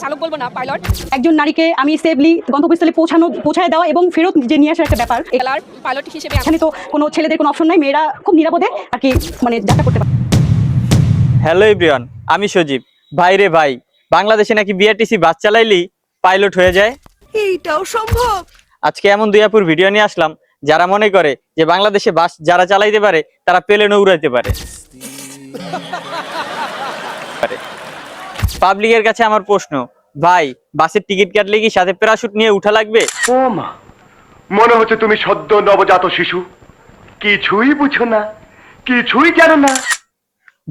চালক বলবো না, পাইলট। একজন নারীকে আমি সেফলি গন্তব্যস্থলে পৌঁছায় দেওয়া এবং ফেরত যে নিয়ে আসার একটা ব্যাপার। এলার পাইলট হিসেবে এখানে তো কোনো ছেলেদের কোনো অপশন নাই, মেয়েরা খুব নিরাপদে আর কি মানে যাত্রা করতে পারে। হ্যালো এভরিওয়ান, আমি সজীব। ভাই রে ভাই, বাংলাদেশে নাকি বিআরটিসি বাস চালাইলেই পাইলট হয়ে যায়। এইটাও সম্ভব? আজকে এমন দুই আপুর ভিডিও নিয়ে আসলাম যারা মনে করে যে বাংলাদেশে বাস যারা চালাইতে পারে তারা প্লেনও উড়াইতে পারে। পাবলিকের কাছে আমার প্রশ্ন, ভাই বাসের টিকিট কাটলে কি সাথে প্যারাশুট নিয়ে উঠা লাগবে? ও মা, মনে হচ্ছে তুমি সদ্য নবজাত শিশু, কিছুই বুঝো না, কিছুই জানো না।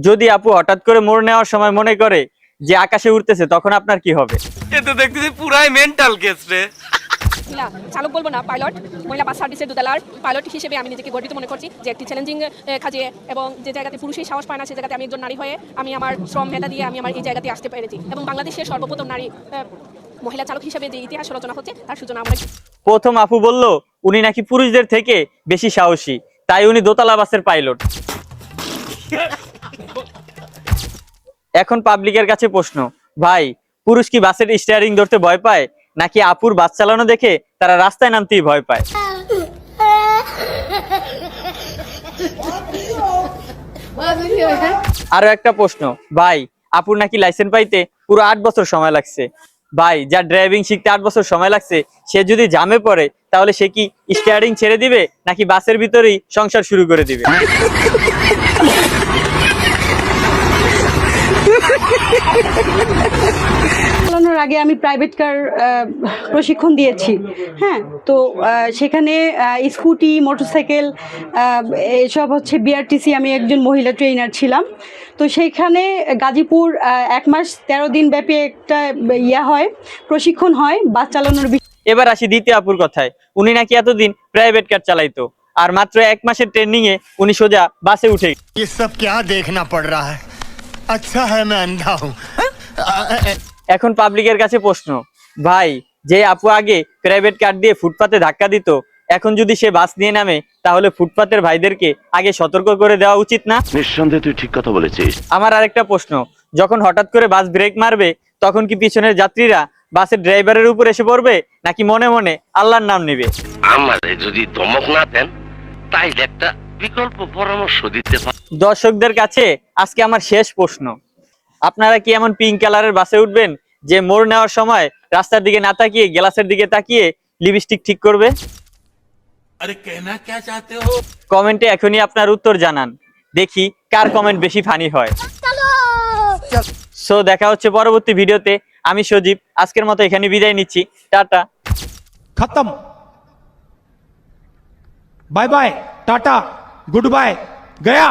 যদি আপু হঠাৎ করে মোড় নেওয়ার সময় মনে করে যে আকাশে উঠতেছে, তখন আপনার কি হবে? এ তো দেখতেছি পুরাই মেন্টাল কেস রে। চালক বলবো না, পাইলট। মহিলা বাস সার্ভিসের দোতলার পাইলট হিসেবে আমি নিজেকে গর্বিত মনে করছি যে একটি চ্যালেঞ্জিং কাজে এবং যে জায়গাতে পুরুষই সাহস পায় না, সেই জায়গাতে আমি একজন নারী হয়ে আমি আমার শ্রম মেধা দিয়ে আমি আমার এই জায়গাতে আসতে পেরেছি এবং বাংলাদেশের সর্বপ্রথম নারী মহিলা চালক হিসেবে যে ইতিহাস রচনা হচ্ছে তার সূচনা আমরা। প্রথম আপু বলল উনি নাকি পুরুষদের থেকে বেশি সাহসী, তাই উনি দোতলা বাসের পাইলট। এখন পাবলিকের কাছে প্রশ্ন, ভাই পুরুষ কি বাসের স্টিয়ারিং ধরতে ভয় পায়, নাকি আপুর বাস চালানো দেখে তারা রাস্তায় নামতেই ভয় পায়? আরো একটা প্রশ্ন, ভাই আপুর নাকি লাইসেন্স পাইতে পুরো 8 বছর সময় লাগছে। ভাই যার ড্রাইভিং শিখতে 8 বছর সময় লাগছে, সে যদি জামে পড়ে তাহলে সে কি স্টিয়ারিং ছেড়ে দিবে নাকি বাসের ভিতরেই সংসার শুরু করে দিবে? চালানোর আগে আমি প্রাইভেট কার প্রশিক্ষণ দিয়েছি। হ্যাঁ, তো সেখানে স্কুটি, মোটরসাইকেল এসব হচ্ছে বিআরটিসি, আমি একজন মহিলা ট্রেনার ছিলাম। তো সেইখানে গাজীপুর 1 মাস 13 দিন ব্যাপী একটা হয়, প্রশিক্ষণ হয় বাস চালানোর। এবার আসি দ্বিতীয় আপুর কথায়। উনি নাকি এতদিন প্রাইভেট কার চালাইতো, আর মাত্র 1 মাসের ট্রেনিং এ উনি সোজা বাসে উঠে। ये सब क्या देखना पड़ रहा है? अच्छा है मैं अंधा हूँ। এখন পাবলিকের কাছে প্রশ্ন, ভাই যে আপু আগে প্রাইভেট কার দিয়ে ফুটপাতে ধাক্কা দিত, এখন যদি সে বাস নিয়ে নামে তাহলে ফুটপাতের ভাইদেরকে আগে সতর্ক করে দেওয়া উচিত না? নিঃসন্দেহে তুই ঠিক কথা বলেছিস। আমার আরেকটা প্রশ্ন, যখন হঠাৎ করে বাস ব্রেক মারবে তখন কি পিছনের যাত্রীরা বাসের ড্রাইভারের উপর এসে পড়বে, নাকি মনে মনে আল্লাহর নাম নেবে? আমারে যদি ধমক না দেন তাইলে একটা বিকল্প পরামর্শ দিতে পারেন। দর্শকদের কাছে আজকে আমার শেষ প্রশ্ন, আপনারা কি এমন পিঙ্ক কালারের বাসে উঠবেন যে মোড় নেওয়ার সময় রাস্তার দিকে না তাকিয়ে গ্লাসের দিকে তাকিয়ে লিপস্টিক ঠিক করবে? আরে কেনা কে চাতে হো? কমেন্টে এখনই আপনার উত্তর জানান, দেখি কার কমেন্ট বেশি ফানি হয়। সো দেখা হচ্ছে পরবর্তী ভিডিওতে। আমি সজীব, আজকের মতো এখানে বিদায় নিচ্ছি। টাটা। खत्म। Bye bye, tata, goodbye, गया।